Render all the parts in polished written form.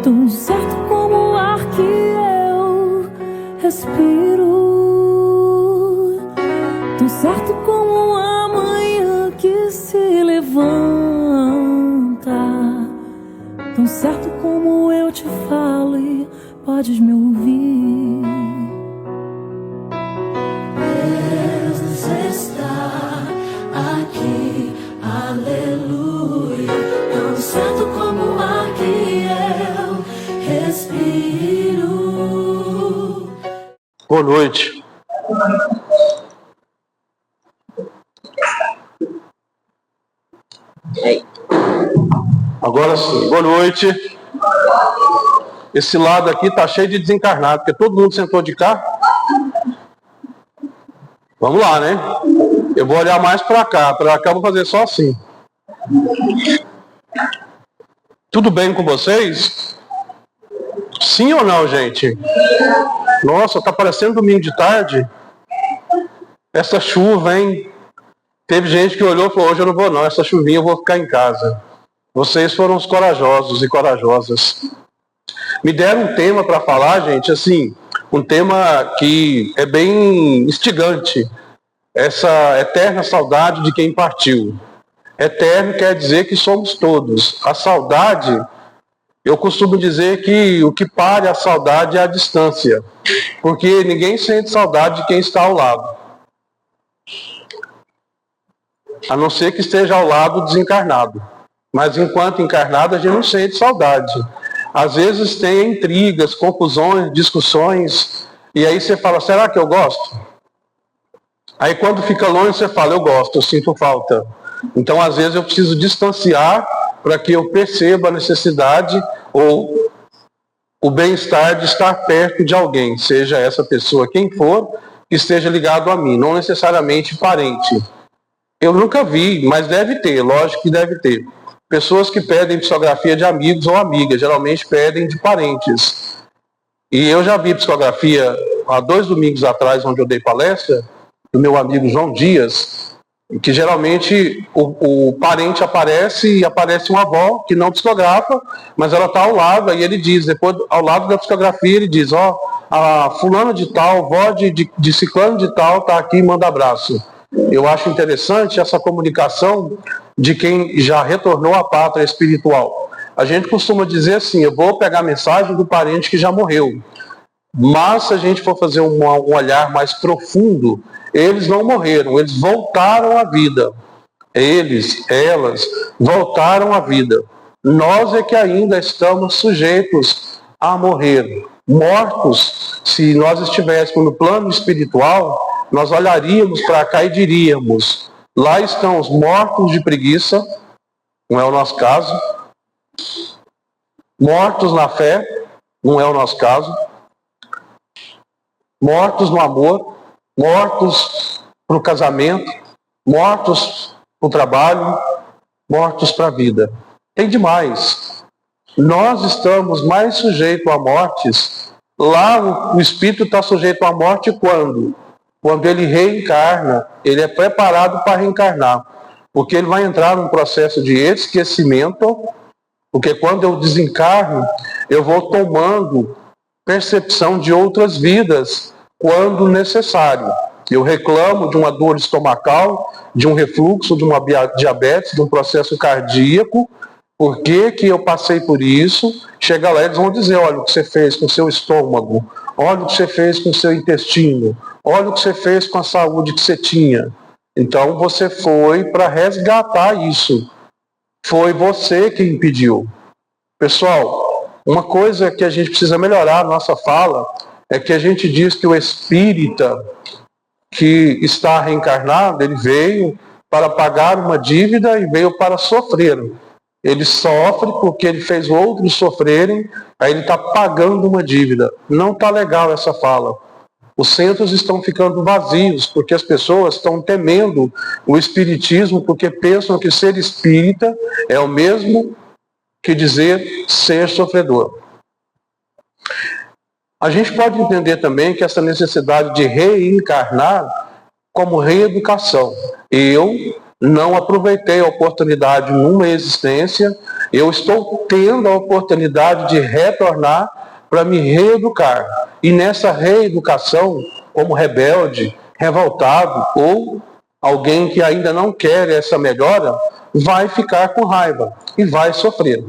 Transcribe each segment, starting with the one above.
tão certo como o ar que eu respiro, tão certo como a manhã que se levanta, tão certo como eu te falo e podes me ouvir. Deus está aqui, aleluia, tão certo como o ar que eu respiro. Boa noite. Agora sim, boa noite. Esse lado aqui tá cheio de desencarnado, porque todo mundo sentou de cá. Vamos lá, né? Eu vou olhar mais pra cá eu vou fazer só assim. Tudo bem com vocês? Sim ou não, gente? Nossa, tá parecendo domingo de tarde. Essa chuva, hein? Teve gente que olhou e falou, hoje eu não vou não, essa chuvinha eu vou ficar em casa. Vocês foram os corajosos e corajosas. Me deram um tema para falar, gente, assim, um tema que é bem instigante. Essa eterna saudade de quem partiu. Eterno quer dizer que somos todos. A saudade, eu costumo dizer que o que pare a saudade é a distância. Porque ninguém sente saudade de quem está ao lado. A não ser que esteja ao lado desencarnado. Mas enquanto encarnado, a gente não sente saudade. Às vezes tem intrigas, confusões, discussões, e aí você fala, será que eu gosto? Aí quando fica longe, você fala, eu gosto, eu sinto falta. Então, às vezes, eu preciso distanciar para que eu perceba a necessidade ou o bem-estar de estar perto de alguém, seja essa pessoa quem for, que esteja ligado a mim, não necessariamente parente. Eu nunca vi, mas deve ter, lógico que deve ter. Pessoas que pedem psicografia de amigos ou amigas, geralmente pedem de parentes. E eu já vi psicografia há 2 domingos atrás, onde eu dei palestra, do meu amigo João Dias, que geralmente o parente aparece e aparece uma avó que não psicografa, mas ela está ao lado, aí ele diz, depois ao lado da psicografia ele diz, a fulana de tal, vó de ciclano de tal, está aqui, manda abraço. Eu acho interessante essa comunicação de quem já retornou à pátria espiritual. A gente costuma dizer assim, eu vou pegar a mensagem do parente que já morreu. Mas se a gente for fazer um olhar mais profundo, eles não morreram, eles voltaram à vida. Elas voltaram à vida. Nós é que ainda estamos sujeitos a morrer. Mortos, se nós estivéssemos no plano espiritual, nós olharíamos para cá e diríamos, lá estão os mortos de preguiça, não é o nosso caso. Mortos na fé, não é o nosso caso. Mortos no amor, mortos para o casamento, mortos para o trabalho, mortos para a vida. Tem demais. Nós estamos mais sujeitos a mortes. Lá o espírito está sujeito à morte quando? Quando ele reencarna, ele é preparado para reencarnar. Porque ele vai entrar num processo de esquecimento, porque quando eu desencarno, eu vou tomando percepção de outras vidas quando necessário. Eu reclamo de uma dor estomacal, de um refluxo, de uma diabetes, de um processo cardíaco. Por que que eu passei por isso? Chega lá, eles vão dizer, olha o que você fez com o seu estômago, olha o que você fez com o seu intestino, olha o que você fez com a saúde que você tinha. Então você foi para resgatar isso. Foi você que impediu. Pessoal, uma coisa que a gente precisa melhorar a nossa fala é que a gente diz que o espírita que está reencarnado, ele veio para pagar uma dívida e veio para sofrer. Ele sofre porque ele fez outros sofrerem, aí ele está pagando uma dívida. Não está legal essa fala. Os centros estão ficando vazios porque as pessoas estão temendo o espiritismo porque pensam que ser espírita é o mesmo que dizer ser sofredor. A gente pode entender também que essa necessidade de reencarnar como reeducação. Eu não aproveitei a oportunidade numa existência Eu estou tendo a oportunidade de retornar para me reeducar. E nessa reeducação, como rebelde, revoltado ou alguém que ainda não quer essa melhora, vai ficar com raiva e vai sofrer.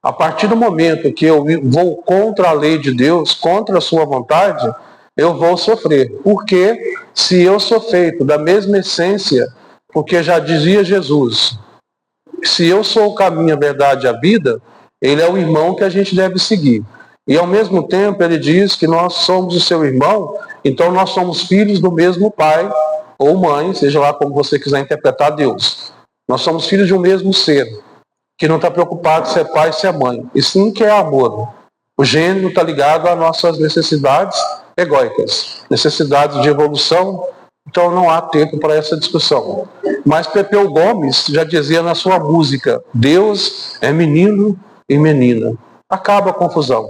A partir do momento que eu vou contra a lei de Deus, contra a sua vontade, eu vou sofrer. Porque se eu sou feito da mesma essência, porque já dizia Jesus, se eu sou o caminho, a verdade e a vida, ele é o irmão que a gente deve seguir. E ao mesmo tempo ele diz que nós somos o seu irmão, então nós somos filhos do mesmo pai ou mãe, seja lá como você quiser interpretar Deus. Nós somos filhos de um mesmo ser, que não está preocupado se é pai ou se é mãe, e sim que é amor. O gênero está ligado às nossas necessidades egóicas, necessidades de evolução, então não há tempo para essa discussão. Mas Pepeu Gomes já dizia na sua música, Deus é menino e menina. Acaba a confusão.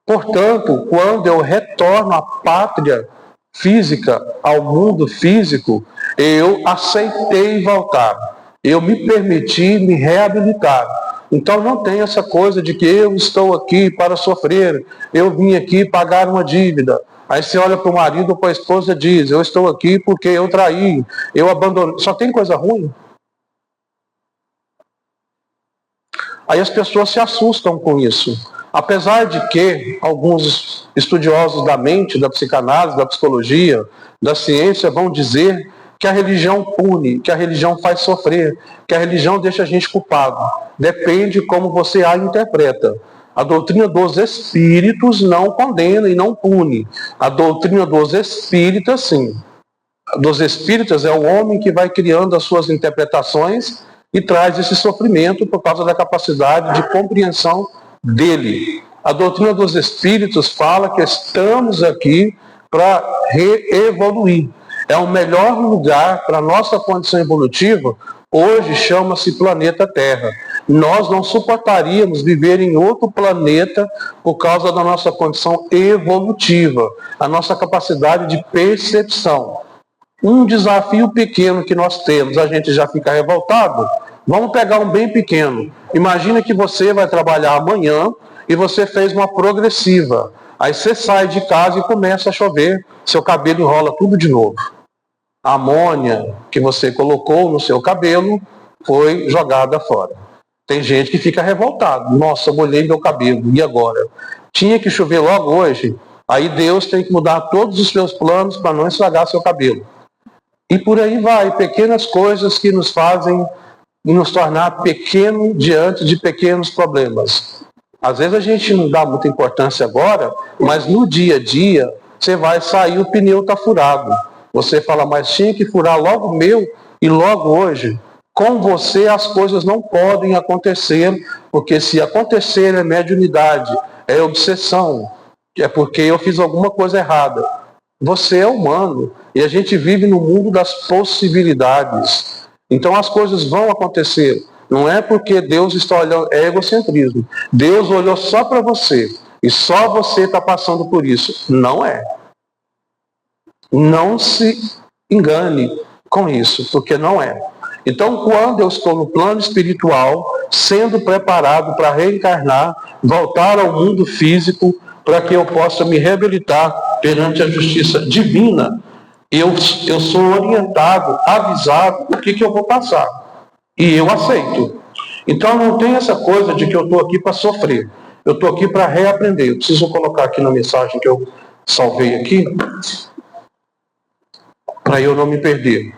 Portanto, quando eu retorno à pátria física, ao mundo físico, eu aceitei voltar. Eu me permiti me reabilitar. Então não tem essa coisa de que eu estou aqui para sofrer, eu vim aqui pagar uma dívida. Aí você olha para o marido ou para a esposa e diz, eu estou aqui porque eu traí, eu abandonei. Só tem coisa ruim. Aí as pessoas se assustam com isso. Apesar de que alguns estudiosos da mente, da psicanálise, da psicologia, da ciência vão dizer que a religião pune, que a religião faz sofrer, que a religião deixa a gente culpado. Depende como você a interpreta. A doutrina dos espíritos não condena e não pune. A doutrina dos espíritas, sim. Dos espíritas é o homem que vai criando as suas interpretações e traz esse sofrimento por causa da capacidade de compreensão dele. A doutrina dos espíritos fala que estamos aqui para reevoluir. É o melhor lugar para a nossa condição evolutiva, hoje chama-se planeta Terra. Nós não suportaríamos viver em outro planeta por causa da nossa condição evolutiva, a nossa capacidade de percepção. Um desafio pequeno que nós temos, a gente já fica revoltado. Vamos pegar um bem pequeno. Imagina que você vai trabalhar amanhã e você fez uma progressiva. Aí você sai de casa e começa a chover, seu cabelo enrola tudo de novo. A amônia que você colocou no seu cabelo foi jogada fora. Tem gente que fica revoltado. Nossa, eu molhei meu cabelo, e agora? Tinha que chover logo hoje. Aí Deus tem que mudar todos os seus planos para não estragar seu cabelo. E por aí vai, pequenas coisas que nos fazem nos tornar pequeno diante de pequenos problemas. Às vezes a gente não dá muita importância agora, mas no dia a dia, você vai sair, o pneu está furado. Você fala, mas tinha que furar logo o meu e logo hoje. Com você as coisas não podem acontecer, porque se acontecer é mediunidade, é obsessão, é porque eu fiz alguma coisa errada. Você é humano e a gente vive no mundo das possibilidades. Então as coisas vão acontecer. Não é porque Deus está olhando, é egocentrismo. Deus olhou só para você e só você está passando por isso. Não é. Não se engane com isso, porque não é. Então, quando eu estou no plano espiritual, sendo preparado para reencarnar, voltar ao mundo físico, para que eu possa me reabilitar perante a justiça divina, eu sou orientado, avisado o que eu vou passar. E eu aceito. Então, não tem essa coisa de que eu estou aqui para sofrer. Eu estou aqui para reaprender. Eu preciso colocar aqui na mensagem que eu salvei aqui, para eu não me perder.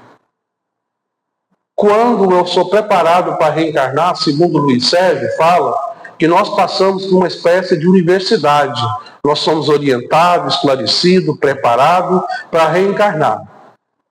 Quando eu sou preparado para reencarnar, segundo Luiz Sérgio fala, que nós passamos por uma espécie de universidade. Nós somos orientados, esclarecidos, preparados para reencarnar.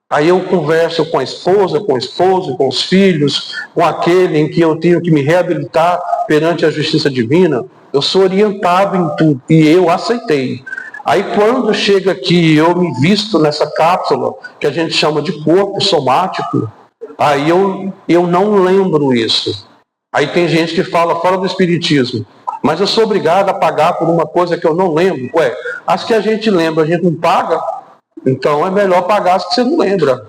Aí eu converso com a esposa, com o esposo, com os filhos, com aquele em que eu tenho que me reabilitar perante a justiça divina. Eu sou orientado em tudo e eu aceitei. Aí quando chega aqui e eu me visto nessa cápsula, que a gente chama de corpo somático, aí eu não lembro isso. Aí tem gente que fala fora do espiritismo, mas eu sou obrigado a pagar por uma coisa que eu não lembro. Ué, as que a gente lembra, a gente não paga? Então é melhor pagar as que você não lembra.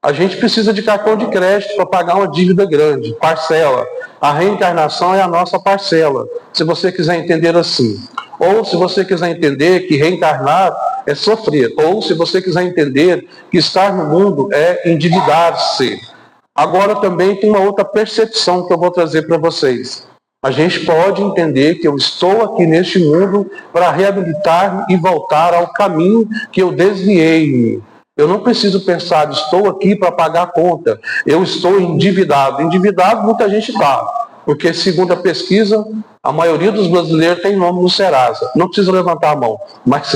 A gente precisa de cartão de crédito para pagar uma dívida grande, parcela. A reencarnação é a nossa parcela, se você quiser entender assim. Ou se você quiser entender que reencarnar é sofrer. Ou se você quiser entender que estar no mundo é endividar-se. Agora também tem uma outra percepção que eu vou trazer para vocês. A gente pode entender que eu estou aqui neste mundo para reabilitar e voltar ao caminho que eu desviei-me. Eu não preciso pensar, estou aqui para pagar a conta. Eu estou endividado. Endividado muita gente está. Porque, segundo a pesquisa, a maioria dos brasileiros tem nome no Serasa. Não precisa levantar a mão. Mas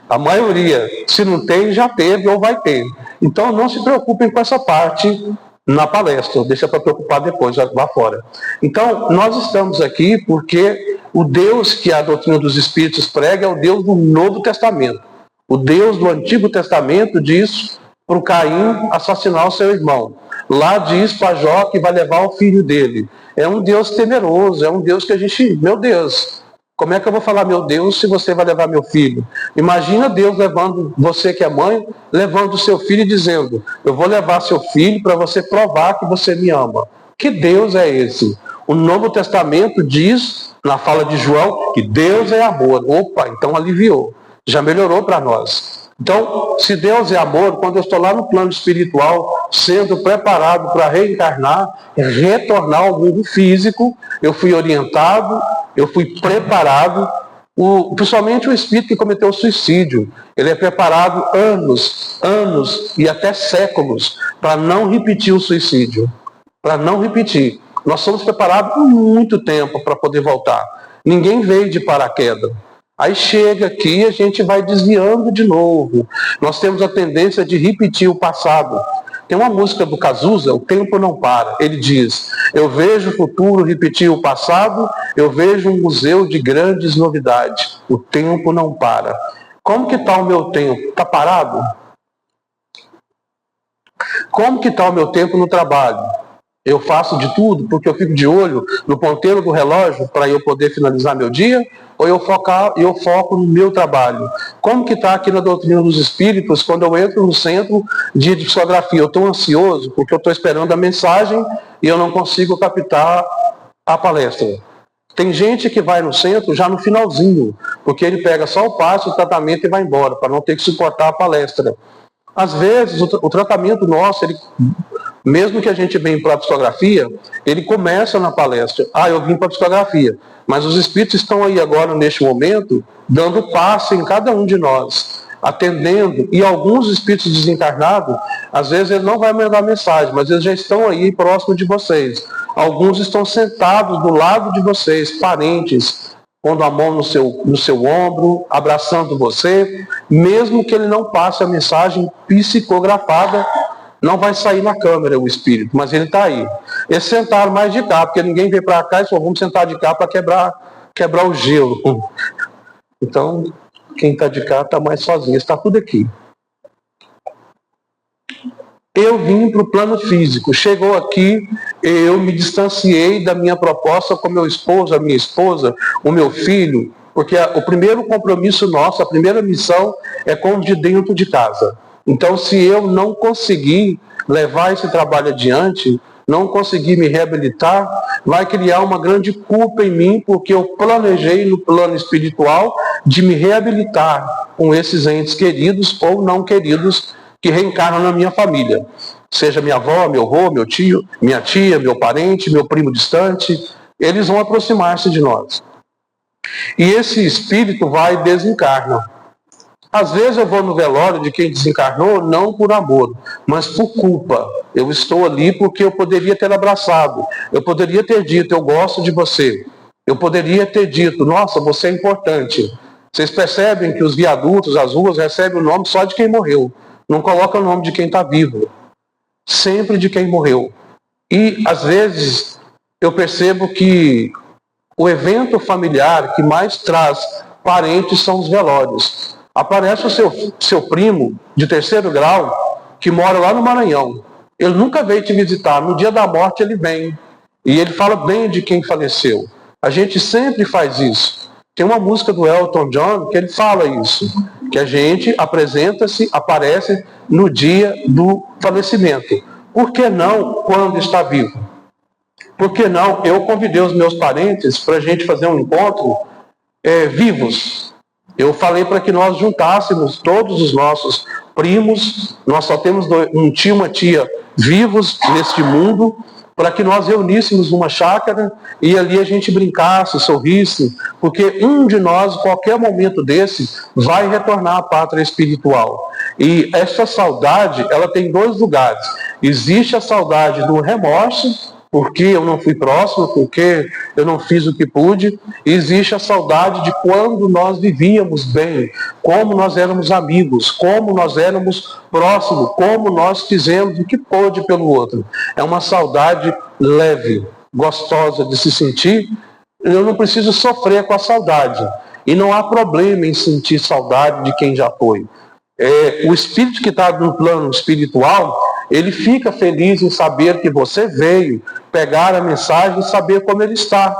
a maioria, se não tem, já teve ou vai ter. Então, não se preocupem com essa parte na palestra. Deixa para preocupar depois, lá fora. Então, nós estamos aqui porque o Deus que a doutrina dos Espíritos prega é o Deus do Novo Testamento. O Deus do Antigo Testamento diz para o Caim assassinar o seu irmão. Lá diz para Jó que vai levar o filho dele. É um Deus temeroso, é um Deus que a gente... Meu Deus, como é que eu vou falar, meu Deus, se você vai levar meu filho? Imagina Deus levando, você que é mãe, levando o seu filho e dizendo, eu vou levar seu filho para você provar que você me ama. Que Deus é esse? O Novo Testamento diz, na fala de João, que Deus é amor. Opa, então aliviou. Já melhorou para nós. Então, se Deus é amor, quando eu estou lá no plano espiritual, sendo preparado para reencarnar, retornar ao mundo físico, eu fui orientado, eu fui preparado, principalmente o espírito que cometeu suicídio, ele é preparado anos e até séculos para não repetir o suicídio, para não repetir. Nós somos preparados por muito tempo para poder voltar. Ninguém veio de paraquedas. Aí chega aqui e a gente vai desviando de novo. Nós temos a tendência de repetir o passado. Tem uma música do Cazuza, O Tempo Não Para. Ele diz, eu vejo o futuro repetir o passado, eu vejo um museu de grandes novidades. O tempo não para. Como que está o meu tempo? Está parado? Como que está o meu tempo no trabalho? Eu faço de tudo porque eu fico de olho no ponteiro do relógio para eu poder finalizar meu dia? Ou eu foco no meu trabalho? Como que está aqui na doutrina dos Espíritos, quando eu entro no centro de psicografia? Eu estou ansioso porque eu estou esperando a mensagem e eu não consigo captar a palestra. Tem gente que vai no centro já no finalzinho, porque ele pega só o passe, o tratamento e vai embora, para não ter que suportar a palestra. Às vezes, o tratamento nosso, mesmo que a gente venha para a psicografia, ele começa na palestra. Eu vim para a psicografia. Mas os espíritos estão aí agora, neste momento, dando passe em cada um de nós, atendendo. E alguns espíritos desencarnados, às vezes ele não vai mandar mensagem, mas eles já estão aí próximo de vocês. Alguns estão sentados do lado de vocês, parentes, pondo a mão no seu ombro, abraçando você, mesmo que ele não passe a mensagem psicografada. Não vai sair na câmera o espírito, mas ele está aí. Eles sentaram mais de cá, porque ninguém veio para cá e falou, vamos sentar de cá para quebrar o gelo. Então, quem está de cá está mais sozinho, está tudo aqui. Eu vim para o plano físico, chegou aqui, eu me distanciei da minha proposta com meu esposo, a minha esposa, o meu filho, porque o primeiro compromisso nosso, a primeira missão é com o de dentro de casa. Então, se eu não conseguir levar esse trabalho adiante, não conseguir me reabilitar, vai criar uma grande culpa em mim, porque eu planejei no plano espiritual de me reabilitar com esses entes queridos ou não queridos que reencarnam na minha família. Seja minha avó, meu avô, meu tio, minha tia, meu parente, meu primo distante, eles vão aproximar-se de nós. E esse espírito vai e desencarna. Às vezes eu vou no velório de quem desencarnou, não por amor, mas por culpa. Eu estou ali porque eu poderia ter abraçado. Eu poderia ter dito, eu gosto de você. Eu poderia ter dito, nossa, você é importante. Vocês percebem que os viadutos, as ruas, recebem o nome só de quem morreu. Não coloca o nome de quem está vivo. Sempre de quem morreu. E, às vezes, eu percebo que o evento familiar que mais traz parentes são os velórios. Aparece o seu primo de 3º grau, que mora lá no Maranhão. Ele nunca veio te visitar. No dia da morte ele vem. E ele fala bem de quem faleceu. A gente sempre faz isso. Tem uma música do Elton John que ele fala isso, que a gente apresenta-se, aparece no dia do falecimento. Por que não quando está vivo? Por que não? Eu convidei os meus parentes para a gente fazer um encontro vivos. Eu falei para que nós juntássemos todos os nossos primos, nós só temos um tio e uma tia vivos neste mundo, para que nós reuníssemos uma chácara e ali a gente brincasse, sorrisse, porque um de nós, qualquer momento desse, vai retornar à pátria espiritual. E essa saudade, ela tem dois lugares. Existe a saudade do remorso, porque eu não fui próximo, porque eu não fiz o que pude. E existe a saudade de quando nós vivíamos bem, como nós éramos amigos, como nós éramos próximos, como nós fizemos o que pôde pelo outro. É uma saudade leve, gostosa de se sentir. Eu não preciso sofrer com a saudade. E não há problema em sentir saudade de quem já foi. O espírito que está no plano espiritual, ele fica feliz em saber que você veio pegar a mensagem e saber como ele está.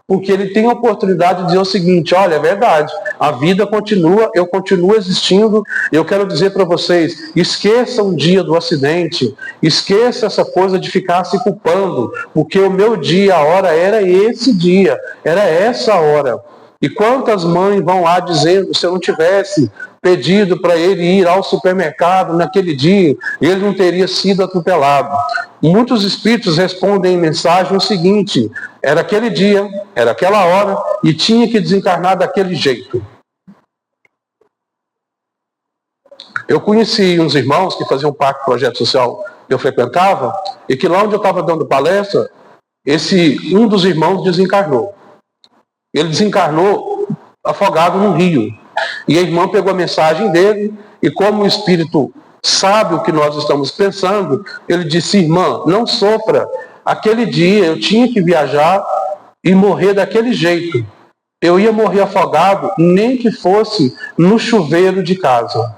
Porque ele tem a oportunidade de dizer o seguinte: olha, é verdade, a vida continua, eu continuo existindo. Eu quero dizer para vocês, esqueça o dia do acidente, esqueça essa coisa de ficar se culpando, porque o meu dia, a hora era esse dia, era essa hora. E quantas mães vão lá dizendo, se eu não tivesse pedido para ele ir ao supermercado naquele dia, ele não teria sido atropelado. Muitos espíritos respondem em mensagem o seguinte: era aquele dia, era aquela hora, e tinha que desencarnar daquele jeito. Eu conheci uns irmãos que faziam parte do projeto social que eu frequentava, e que lá onde eu estava dando palestra, um dos irmãos desencarnou. Ele desencarnou afogado num rio. E a irmã pegou a mensagem dele, e como o espírito sabe o que nós estamos pensando, ele disse: irmã, não sofra. Aquele dia eu tinha que viajar e morrer daquele jeito. Eu ia morrer afogado, nem que fosse no chuveiro de casa.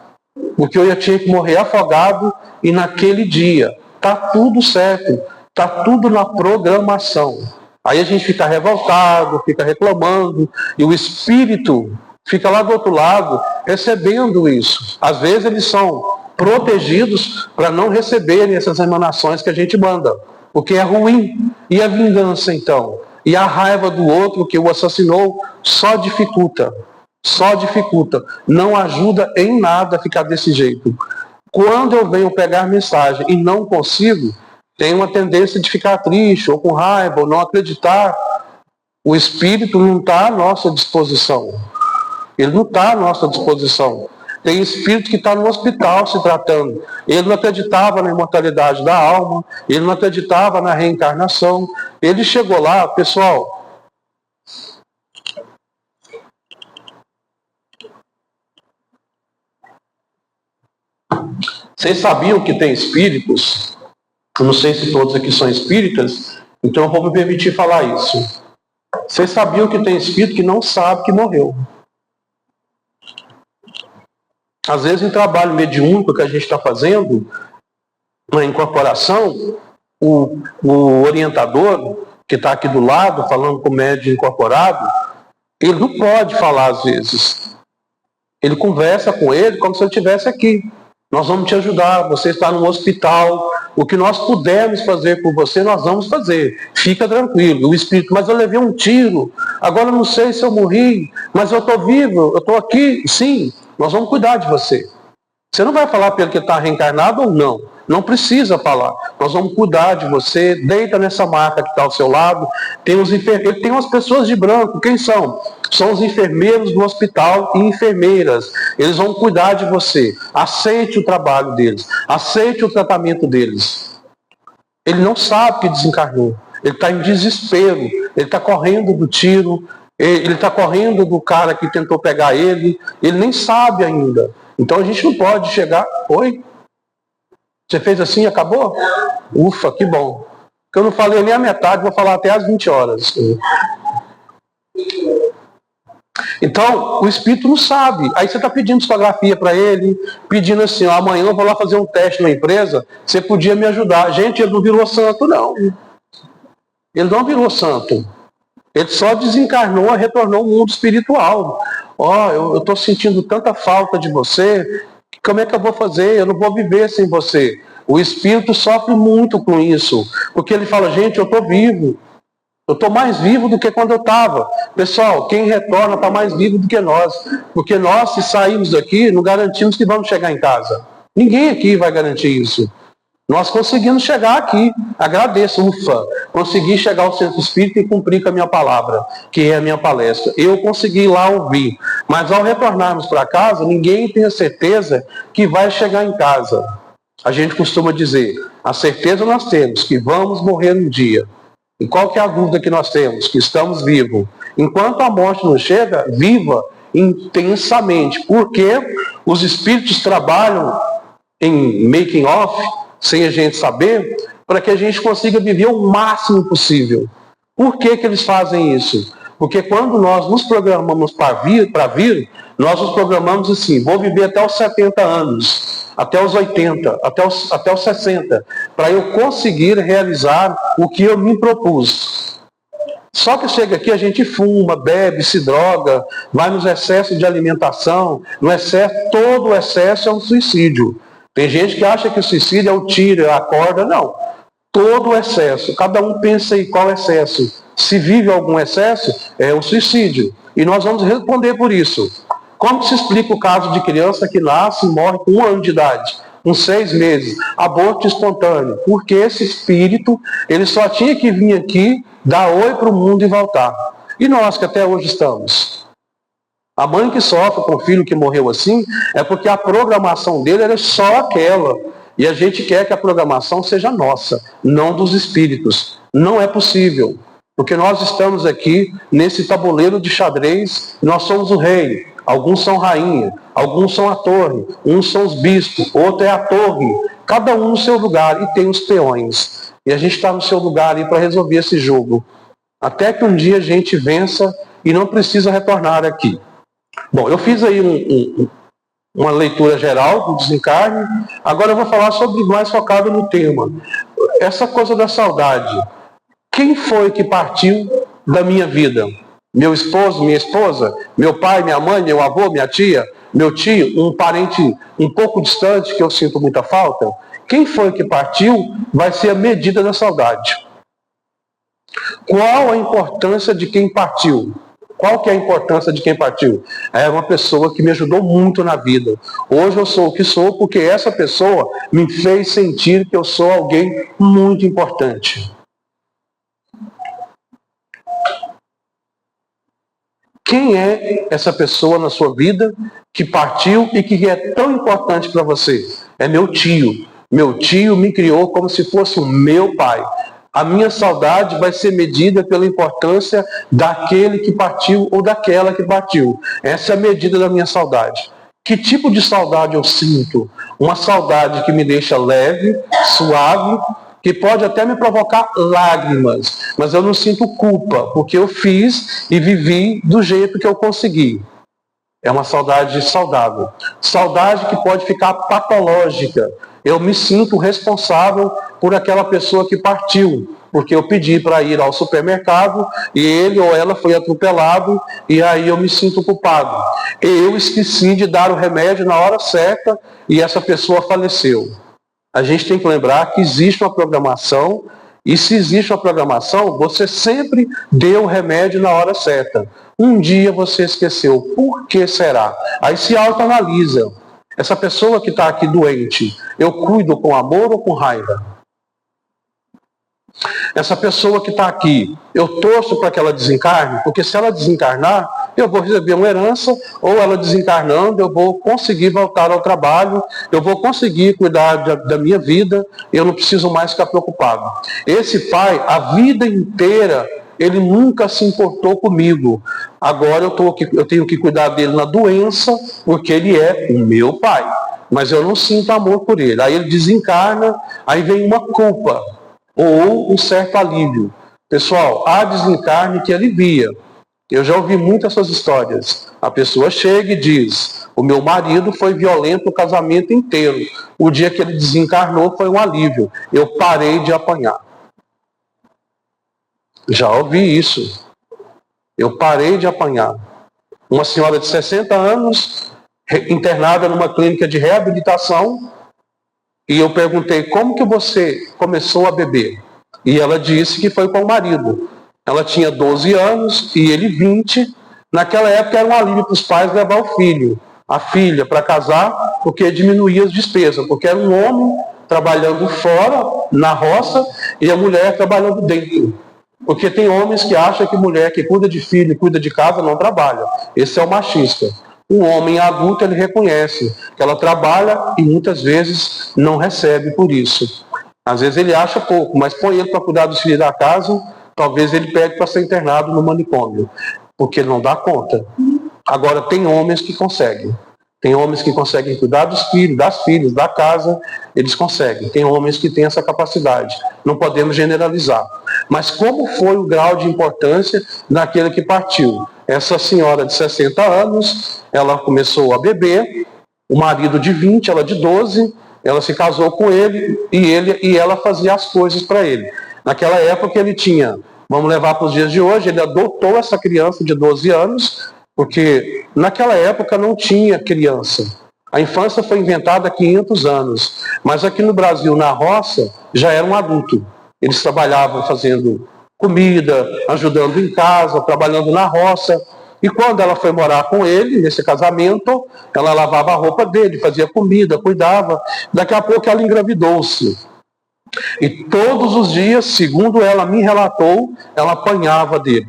Porque eu tinha que morrer afogado, e naquele dia. Está tudo certo, está tudo na programação. Aí a gente fica revoltado, fica reclamando, e o espírito fica lá do outro lado recebendo isso. Às vezes eles são protegidos para não receberem essas emanações que a gente manda, porque é ruim. E a vingança, então? E a raiva do outro que o assassinou só dificulta. Só dificulta. Não ajuda em nada a ficar desse jeito. Quando eu venho pegar mensagem e não consigo, tem uma tendência de ficar triste, ou com raiva, ou não acreditar. O espírito não está à nossa disposição. Ele não está à nossa disposição. Tem espírito que está no hospital se tratando. Ele não acreditava na imortalidade da alma, ele não acreditava na reencarnação. Ele chegou lá, pessoal. Vocês sabiam que tem espíritos? Eu não sei se todos aqui são espíritas, então eu vou me permitir falar isso. Vocês sabiam que tem espírito que não sabe que morreu? Às vezes, em trabalho mediúnico que a gente está fazendo, na incorporação, o orientador, que está aqui do lado, falando com o médium incorporado, ele não pode falar às vezes. Ele conversa com ele como se ele estivesse aqui. Nós vamos te ajudar, você está no hospital, o que nós pudermos fazer por você, nós vamos fazer. Fica tranquilo. O espírito: mas eu levei um tiro, agora eu não sei se eu morri, mas eu estou vivo, eu estou aqui. Sim, nós vamos cuidar de você. Você não vai falar para ele que está reencarnado ou não. Não precisa falar. Nós vamos cuidar de você. Deita nessa maca que está ao seu lado. Tem umas pessoas de branco. Quem são? São os enfermeiros do hospital e enfermeiras. Eles vão cuidar de você. Aceite o trabalho deles. Aceite o tratamento deles. Ele não sabe que desencarnou. Ele está em desespero. Ele está correndo do tiro. Ele está correndo do cara que tentou pegar ele. Ele nem sabe ainda. Então a gente não pode chegar... Oi? Você fez assim e acabou? Ufa, que bom. Porque eu não falei nem a metade, vou falar até às 20 horas. Então, o espírito não sabe. Aí você está pedindo discografia para ele, pedindo assim: ó, amanhã eu vou lá fazer um teste na empresa, você podia me ajudar. Gente, ele não virou santo, não. Ele não virou santo. Ele só desencarnou e retornou ao mundo espiritual. Eu estou sentindo tanta falta de você, como é que eu vou fazer? Eu não vou viver sem você. O espírito sofre muito com isso, porque ele fala, gente, eu estou vivo. Eu estou mais vivo do que quando eu estava. Pessoal, quem retorna está mais vivo do que nós. Porque nós, se sairmos daqui, não garantimos que vamos chegar em casa. Ninguém aqui vai garantir isso. Nós conseguimos chegar aqui. Agradeço, ufa. Consegui chegar ao centro espírita e cumprir com a minha palavra, que é a minha palestra. Eu consegui ir lá ouvir. Mas ao retornarmos para casa, ninguém tem a certeza que vai chegar em casa. A gente costuma dizer, a certeza nós temos que vamos morrer um dia. E qual que é a dúvida que nós temos? Que estamos vivos. Enquanto a morte não chega, viva intensamente. Porque os espíritos trabalham em making off, sem a gente saber, para que a gente consiga viver o máximo possível. Por que eles fazem isso? Porque quando nós nos programamos para vir, nós nos programamos assim, vou viver até os 70 anos, até os 80, até os 60, para eu conseguir realizar o que eu me propus. Só que chega aqui, a gente fuma, bebe, se droga, vai nos excessos de alimentação, todo o excesso é um suicídio. Tem gente que acha que o suicídio é o tiro, é a corda, não. Todo o excesso, cada um pensa aí qual excesso. Se vive algum excesso, é o suicídio. E nós vamos responder por isso. Como se explica o caso de criança que nasce e morre com 1 ano de idade, com 6 meses, aborto espontâneo? Porque esse espírito, ele só tinha que vir aqui, dar oi para o mundo e voltar. E nós que até hoje estamos? A mãe que sofre com o filho que morreu assim, é porque a programação dele era só aquela. E a gente quer que a programação seja nossa, não dos espíritos. Não é possível. Porque nós estamos aqui nesse tabuleiro de xadrez, nós somos o rei, alguns são rainha, alguns são a torre, uns são os bispos, outro é a torre, cada um no seu lugar, e tem os peões. E a gente está no seu lugar aí para resolver esse jogo. Até que um dia a gente vença e não precisa retornar aqui. Bom, eu fiz aí uma leitura geral do desencarne, agora eu vou falar sobre mais focado no tema. Essa coisa da saudade. Quem foi que partiu da minha vida? Meu esposo, minha esposa? Meu pai, minha mãe, meu avô, minha tia? Meu tio? Um parente um pouco distante que eu sinto muita falta? Quem foi que partiu vai ser a medida da saudade. Qual a importância de quem partiu? Qual que é a importância de quem partiu? É uma pessoa que me ajudou muito na vida. Hoje eu sou o que sou porque essa pessoa me fez sentir que eu sou alguém muito importante. Quem é essa pessoa na sua vida que partiu e que é tão importante para você? É meu tio. Meu tio me criou como se fosse o meu pai. A minha saudade vai ser medida pela importância daquele que partiu ou daquela que partiu. Essa é a medida da minha saudade. Que tipo de saudade eu sinto? Uma saudade que me deixa leve, suave, que pode até me provocar lágrimas, mas eu não sinto culpa, porque eu fiz e vivi do jeito que eu consegui. É uma saudade saudável. Saudade que pode ficar patológica. Eu me sinto responsável por aquela pessoa que partiu, porque eu pedi para ir ao supermercado e ele ou ela foi atropelado e aí eu me sinto culpado. Eu esqueci de dar o remédio na hora certa e essa pessoa faleceu. A gente tem que lembrar que existe uma programação e se existe uma programação, você sempre deu o remédio na hora certa. Um dia você esqueceu. Por que será? Aí se autoanalisa. Essa pessoa que está aqui doente, eu cuido com amor ou com raiva? Essa pessoa que está aqui, eu torço para que ela desencarne, porque se ela desencarnar, eu vou receber uma herança, ou ela desencarnando, eu vou conseguir voltar ao trabalho, eu vou conseguir cuidar da minha vida, eu não preciso mais ficar preocupado. Esse pai, a vida inteira, ele nunca se importou comigo. Agora eu tenho que cuidar dele na doença, porque ele é o meu pai. Mas eu não sinto amor por ele. Aí ele desencarna, aí vem uma culpa, ou um certo alívio. Pessoal, há desencarne que alivia. Eu já ouvi muitas essas histórias. A pessoa chega e diz, o meu marido foi violento o casamento inteiro. O dia que ele desencarnou foi um alívio. Eu parei de apanhar. Já ouvi isso. Eu parei de apanhar. Uma senhora de 60 anos, internada numa clínica de reabilitação, e eu perguntei, como que você começou a beber? E ela disse que foi com o marido. Ela tinha 12 anos e ele 20. Naquela época era um alívio para os pais levar o filho, a filha, para casar, porque diminuía as despesas, porque era um homem trabalhando fora, na roça, e a mulher trabalhando dentro. Porque tem homens que acham que mulher que cuida de filho e cuida de casa não trabalha. Esse é o machista. Um homem adulto, ele reconhece que ela trabalha e muitas vezes não recebe por isso. Às vezes ele acha pouco, mas põe ele para cuidar dos filhos da casa, talvez ele pegue para ser internado no manicômio, porque ele não dá conta. Agora, tem homens que conseguem. Tem homens que conseguem cuidar dos filhos, das filhas, da casa, eles conseguem. Tem homens que têm essa capacidade. Não podemos generalizar. Mas como foi o grau de importância daquele que partiu? Essa senhora de 60 anos, ela começou a beber, o marido de 20, ela de 12, ela se casou com ele e ela fazia as coisas para ele. Naquela época ele tinha, vamos levar para os dias de hoje, ele adotou essa criança de 12 anos, porque naquela época não tinha criança. A infância foi inventada há 500 anos, mas aqui no Brasil, na roça, já era um adulto. Eles trabalhavam fazendo comida, ajudando em casa, trabalhando na roça. E quando ela foi morar com ele, nesse casamento, ela lavava a roupa dele, fazia comida, cuidava. Daqui a pouco ela engravidou-se. E todos os dias, segundo ela me relatou, ela apanhava dele.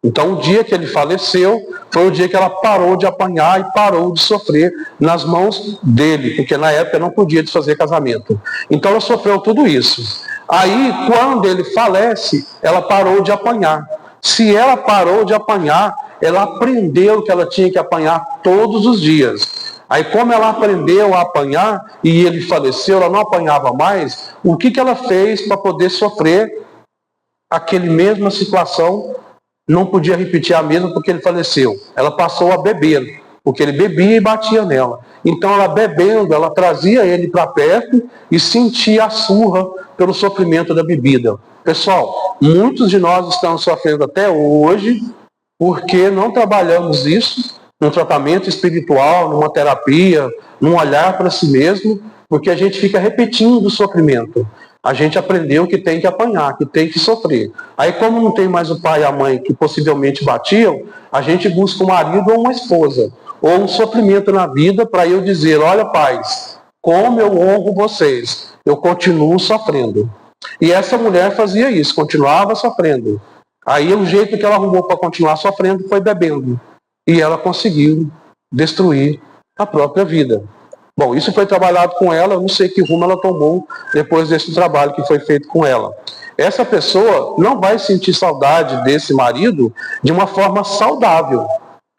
Então, o dia que ele faleceu, foi o dia que ela parou de apanhar e parou de sofrer nas mãos dele, porque na época não podia desfazer casamento. Então, ela sofreu tudo isso. Aí, quando ele falece, ela parou de apanhar. Se ela parou de apanhar, ela aprendeu que ela tinha que apanhar todos os dias. Aí, como ela aprendeu a apanhar e ele faleceu, ela não apanhava mais, o que ela fez para poder sofrer aquela mesma situação? Não podia repetir a mesma porque ele faleceu. Ela passou a beber, porque ele bebia e batia nela. Então, ela bebendo, ela trazia ele para perto e sentia a surra pelo sofrimento da bebida. Pessoal, muitos de nós estamos sofrendo até hoje porque não trabalhamos isso num tratamento espiritual, numa terapia, num olhar para si mesmo, porque a gente fica repetindo o sofrimento. A gente aprendeu que tem que apanhar, que tem que sofrer. Aí, como não tem mais o pai e a mãe que possivelmente batiam, a gente busca um marido ou uma esposa, ou um sofrimento na vida para eu dizer, olha, pais, como eu honro vocês, eu continuo sofrendo. E essa mulher fazia isso, continuava sofrendo. Aí o jeito que ela arrumou para continuar sofrendo foi bebendo. E ela conseguiu destruir a própria vida. Bom, isso foi trabalhado com ela, eu não sei que rumo ela tomou depois desse trabalho que foi feito com ela. Essa pessoa não vai sentir saudade desse marido de uma forma saudável.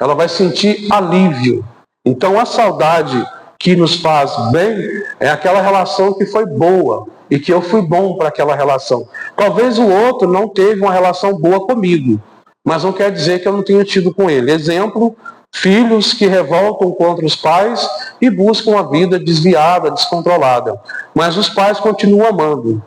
Ela vai sentir alívio. Então a saudade que nos faz bem é aquela relação que foi boa e que eu fui bom para aquela relação. Talvez o outro não teve uma relação boa comigo, mas não quer dizer que eu não tenha tido com ele. Exemplo, filhos que revoltam contra os pais e buscam uma vida desviada, descontrolada. Mas os pais continuam amando.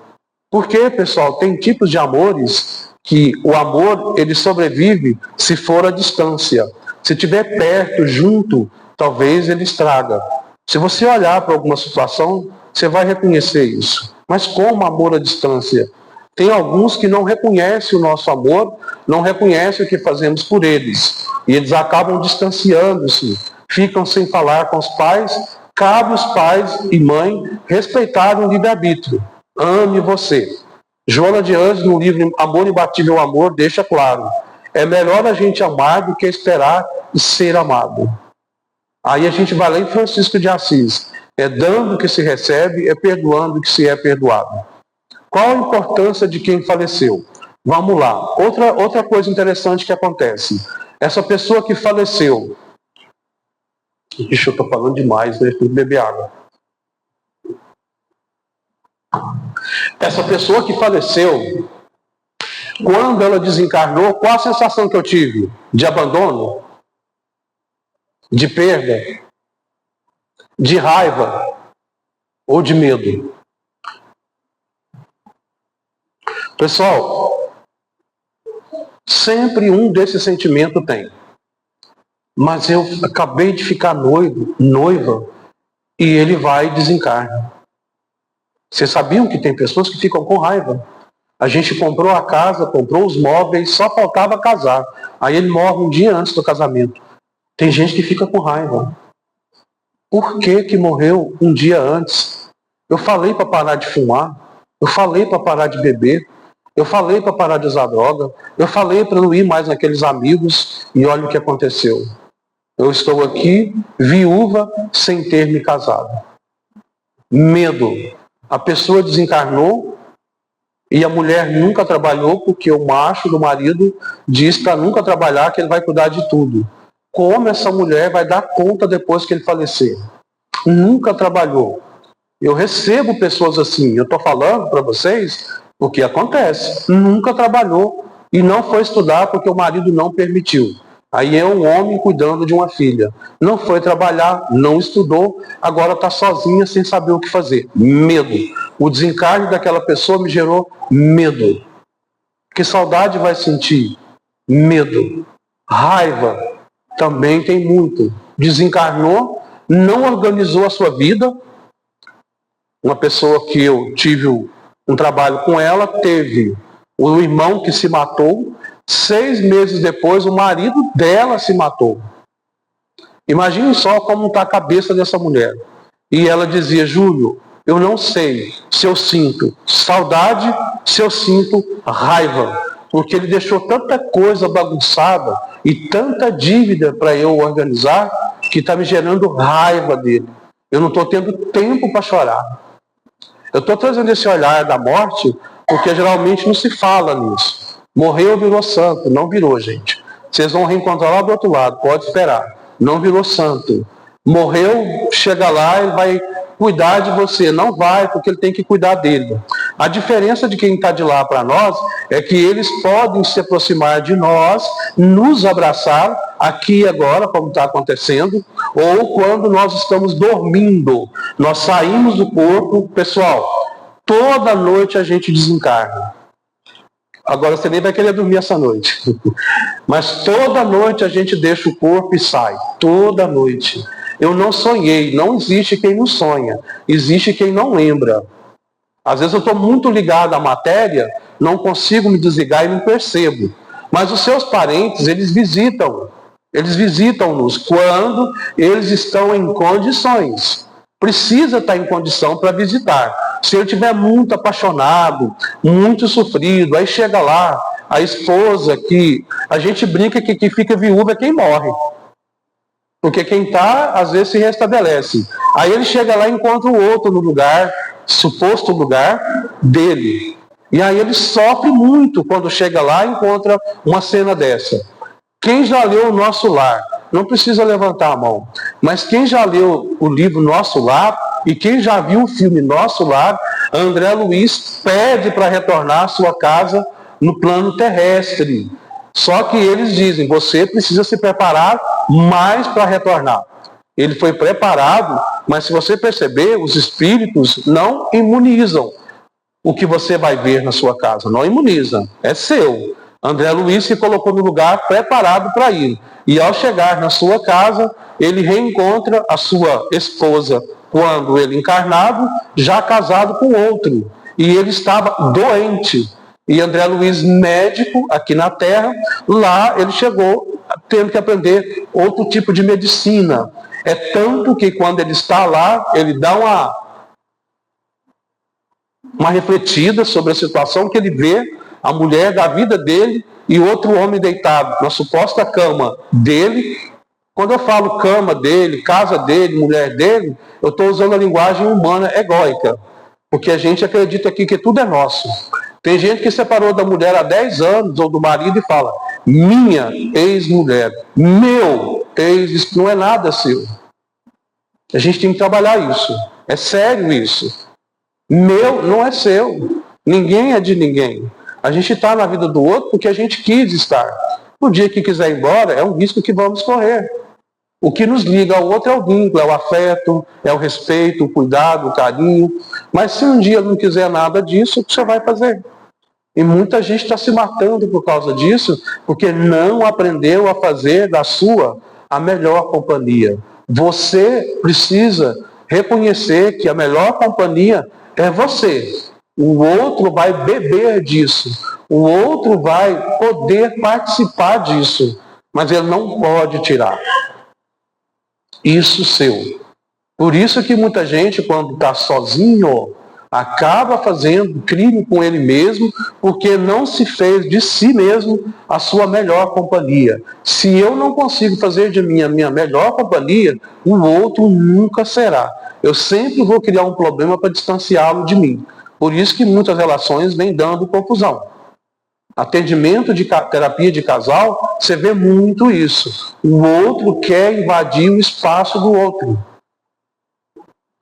Porque, pessoal, tem tipos de amores que o amor, ele sobrevive se for à distância. Se estiver perto, junto, talvez ele estraga. Se você olhar para alguma situação, você vai reconhecer isso. Mas como amor à distância? Tem alguns que não reconhecem o nosso amor, não reconhecem o que fazemos por eles. E eles acabam distanciando-se, ficam sem falar com os pais. Cabe os pais e mãe respeitarem o livre-arbítrio. Ame você. Joana de Anjos, no livro Amor Imbatível Amor, deixa claro. É melhor a gente amar do que esperar e ser amado. Aí a gente vai lá em Francisco de Assis. É dando que se recebe, é perdoando que se é perdoado. Qual a importância de quem faleceu? Vamos lá. Outra coisa interessante que acontece. Essa pessoa que faleceu. Ixi, eu estou falando demais, né? Tem que beber água. Essa pessoa que faleceu, quando ela desencarnou, qual a sensação que eu tive? De abandono? De perda? De raiva? Ou de medo? Pessoal, Sempre um desses sentimentos tem. Mas eu acabei de ficar noiva, e ele vai e desencarna. Vocês sabiam que tem pessoas que ficam com raiva? A gente comprou a casa, comprou os móveis, só faltava casar. Aí ele morre um dia antes do casamento. Tem gente que fica com raiva. Por que morreu um dia antes? Eu falei para parar de fumar. Eu falei para parar de beber. Eu falei para parar de usar droga. Eu falei para não ir mais naqueles amigos. E olha o que aconteceu. Eu estou aqui, viúva, sem ter me casado. Medo. A pessoa desencarnou e a mulher nunca trabalhou porque o macho do marido diz para nunca trabalhar, que ele vai cuidar de tudo. Como essa mulher vai dar conta depois que ele falecer? Nunca trabalhou. Eu recebo pessoas assim. Eu estou falando para vocês o que acontece. Nunca trabalhou e não foi estudar porque o marido não permitiu. Aí é um homem cuidando de uma filha. Não foi trabalhar, não estudou, agora está sozinha sem saber o que fazer. Medo. O desencarne daquela pessoa me gerou medo. Que saudade vai sentir? Medo. Raiva. Também tem muito. Desencarnou, não organizou a sua vida. Uma pessoa que eu tive um trabalho com ela, teve o irmão que se matou. 6 meses depois, o marido dela se matou. Imagine só como está a cabeça dessa mulher. E ela dizia: Júlio, eu não sei se eu sinto saudade, se eu sinto raiva. Porque ele deixou tanta coisa bagunçada e tanta dívida para eu organizar, que está me gerando raiva dele. Eu não estou tendo tempo para chorar. Eu estou trazendo esse olhar da morte, porque geralmente não se fala nisso. Morreu, virou santo. Não virou, gente. Vocês vão reencontrar lá do outro lado, pode esperar. Não virou santo. Morreu, chega lá, ele vai cuidar de você. Não vai, porque ele tem que cuidar dele. A diferença de quem está de lá para nós é que eles podem se aproximar de nós, nos abraçar, aqui e agora, como está acontecendo, ou quando nós estamos dormindo. Nós saímos do corpo. Pessoal, toda noite a gente desencarna. Agora você nem vai querer dormir essa noite. Mas toda noite a gente deixa o corpo e sai. Toda noite. Eu não sonhei. Não existe quem não sonha. Existe quem não lembra. Às vezes eu estou muito ligado à matéria, não consigo me desligar e não percebo. Mas os seus parentes, eles visitam. Eles visitam-nos quando eles estão em condições. Precisa estar em condição para visitar. Se ele estiver muito apaixonado, muito sofrido, aí chega lá, a esposa que a gente brinca que fica viúva é quem morre. Porque quem está, às vezes, se restabelece. Aí ele chega lá e encontra o outro no lugar, suposto lugar dele. E aí ele sofre muito quando chega lá e encontra uma cena dessa. Quem já leu o Nosso Lar? Não precisa levantar a mão. Mas quem já leu o livro Nosso Lar e quem já viu o filme Nosso Lar, André Luiz pede para retornar à sua casa no plano terrestre. Só que eles dizem, você precisa se preparar mais para retornar. Ele foi preparado, mas se você perceber, os espíritos não imunizam o que você vai ver na sua casa. Não imuniza, é seu. André Luiz se colocou no lugar preparado para ir. E ao chegar na sua casa, ele reencontra a sua esposa, quando ele encarnado, já casado com outro. E ele estava doente. E André Luiz, médico aqui na Terra, lá ele chegou tendo que aprender outro tipo de medicina. É tanto que quando ele está lá, ele dá uma refletida sobre a situação, que ele vê a mulher da vida dele e outro homem deitado na suposta cama dele. Quando eu falo cama dele, casa dele, mulher dele, eu estou usando a linguagem humana egóica. Porque a gente acredita aqui que tudo é nosso. Tem gente que separou da mulher há 10 anos, ou do marido, e fala, minha ex-mulher, meu ex, não é nada seu. A gente tem que trabalhar isso. É sério isso. Meu não é seu. Ninguém é de ninguém. A gente está na vida do outro porque a gente quis estar. No dia que quiser ir embora, é um risco que vamos correr. O que nos liga ao outro é o vínculo, é o afeto, é o respeito, o cuidado, o carinho. Mas se um dia não quiser nada disso, o que você vai fazer? E muita gente está se matando por causa disso, porque não aprendeu a fazer da sua a melhor companhia. Você precisa reconhecer que a melhor companhia é você. O outro vai beber disso. O outro vai poder participar disso. Mas ele não pode tirar isso seu. Por isso que muita gente, quando está sozinho, acaba fazendo crime com ele mesmo, porque não se fez de si mesmo a sua melhor companhia. Se eu não consigo fazer de mim a minha melhor companhia, o outro nunca será. Eu sempre vou criar um problema para distanciá-lo de mim. Por isso que muitas relações vêm dando confusão. Atendimento de terapia de casal, você vê muito isso. O outro quer invadir o espaço do outro.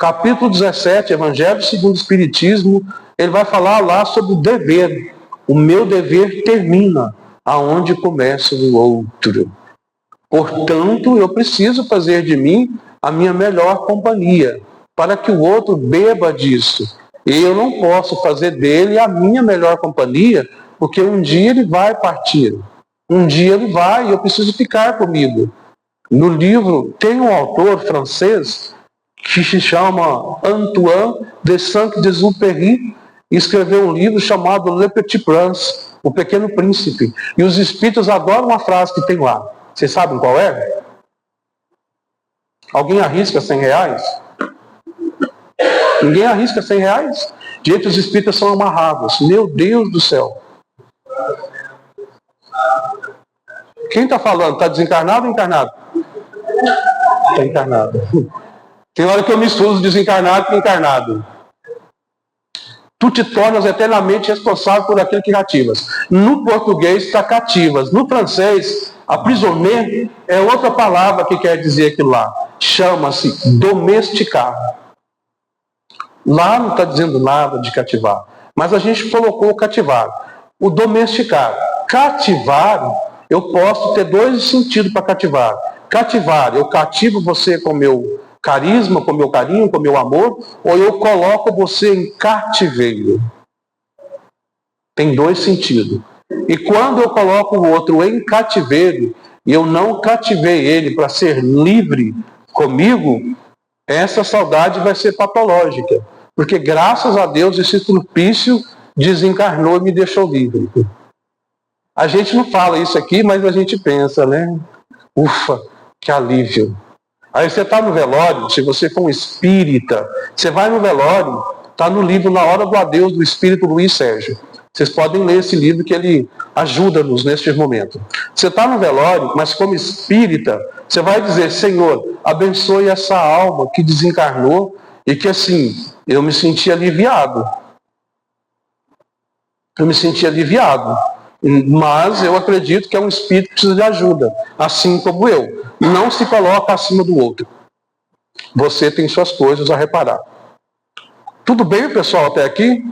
Capítulo 17, Evangelho segundo o Espiritismo, ele vai falar lá sobre o dever. O meu dever termina aonde começa o outro. Portanto, eu preciso fazer de mim a minha melhor companhia, para que o outro beba disso. E eu não posso fazer dele a minha melhor companhia, porque um dia ele vai partir. Um dia ele vai e eu preciso ficar comigo. No livro, tem um autor francês que se chama Antoine de Saint-Exupéry, e escreveu um livro chamado Le Petit Prince, O Pequeno Príncipe. E os espíritos adoram uma frase que tem lá. Vocês sabem qual é? Alguém arrisca R$100? Ninguém arrisca R$100? Gente, os espíritas são amarrados. Meu Deus do céu. Quem está falando? Está desencarnado ou encarnado? Está encarnado. Tem hora que eu misturo desencarnado com encarnado. Tu te tornas eternamente responsável por aquilo que cativas. No português está cativas. No francês, aprisioner é outra palavra que quer dizer aquilo lá. Chama-se domesticar. Lá não está dizendo nada de cativar. Mas a gente colocou cativar. O domesticar. Cativar, eu posso ter dois sentidos para cativar. Cativar, eu cativo você com meu carisma, com meu carinho, com meu amor, ou eu coloco você em cativeiro. Tem dois sentidos. E quando eu coloco o outro em cativeiro, e eu não cativei ele para ser livre comigo, essa saudade vai ser patológica. Porque graças a Deus esse propício desencarnou e me deixou livre. A gente não fala isso aqui, mas a gente pensa, né? Ufa, que alívio. Aí você está no velório, se você for um espírita, você vai no velório, está no livro Na Hora do Adeus, do Espírito Luiz Sérgio. Vocês podem ler esse livro que ele ajuda-nos neste momento. Você está no velório, mas como espírita, você vai dizer, Senhor, abençoe essa alma que desencarnou e que assim, eu me senti aliviado. Eu me senti aliviado. Mas eu acredito que é um espírito que precisa de ajuda, assim como eu. Não se coloca acima do outro. Você tem suas coisas a reparar. Tudo bem, pessoal, até aqui?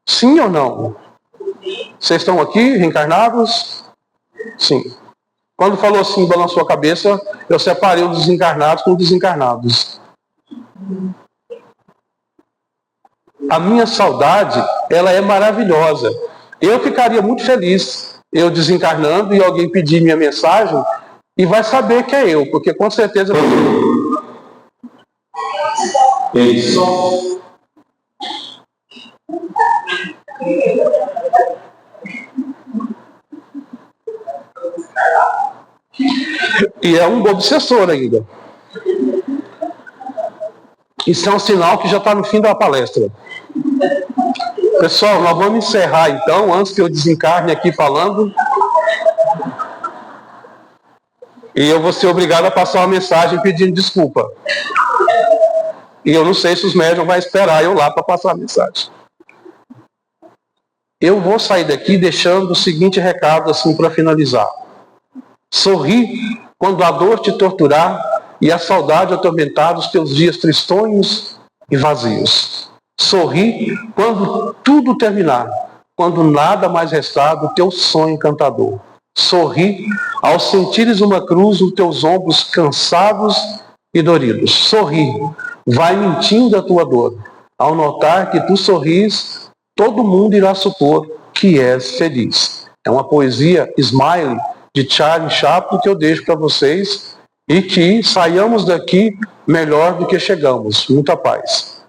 Sim ou não? Vocês estão aqui, reencarnados? Sim. Quando falou assim, balançou a cabeça, eu separei os desencarnados com os desencarnados. A minha saudade, ela é maravilhosa. Eu ficaria muito feliz, eu desencarnando e alguém pedir minha mensagem e vai saber que é eu, porque com certeza... Isso. E é um obsessor ainda. Isso é um sinal que já está no fim da palestra. Pessoal, nós vamos encerrar então, antes que eu desencarne aqui falando. E eu vou ser obrigado a passar uma mensagem pedindo desculpa. E eu não sei se os médiuns vão esperar eu lá para passar a mensagem. Eu vou sair daqui deixando o seguinte recado assim para finalizar. Sorri quando a dor te torturar e a saudade atormentar os teus dias tristonhos e vazios. Sorri quando tudo terminar, quando nada mais restar do teu sonho encantador. Sorri ao sentires uma cruz nos teus ombros cansados e doridos. Sorri, vai mentindo a tua dor, ao notar que tu sorris todo mundo irá supor que és feliz. É uma poesia Smile, de Charlie Chaplin, que eu deixo para vocês, e que saiamos daqui melhor do que chegamos. Muita paz.